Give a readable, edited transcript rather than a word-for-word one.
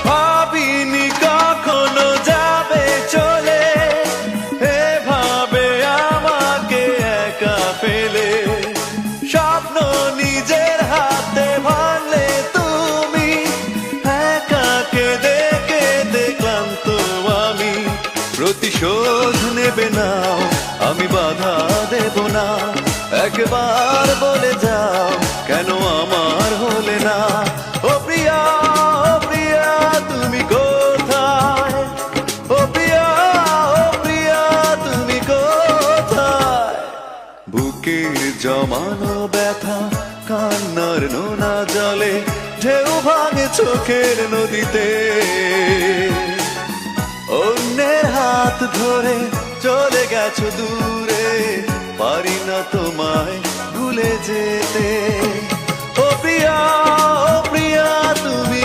ভাবিনি কখনো যাবে চলে, এভাবে আমাকে একা ফেলে। স্বপ্ন নিজের হাতে ভাঙলে তুমি, একা কেঁদে কেঁদে ক্লান্ত আমি। প্রতিশোধ নেবে নাও, আমি বাধা দেব না। একবার বলে যাও, কেন আমার হলে না? ও প্রিয়া, ও প্রিয়া তুমি কোথায়? ও প্রিয়া, ও প্রিয়া তুমি কোথায়? বুকের জমানো ব্যথা কান্নার নোনা জলে, ঢেউ ভাঙে চোখের নদীতে। অন্যের হাত ধরে চলে গেছো দূরে, পারি না তোমায় ভুলে যেতে। ও প্রিয়া, ও প্রিয়া তুমি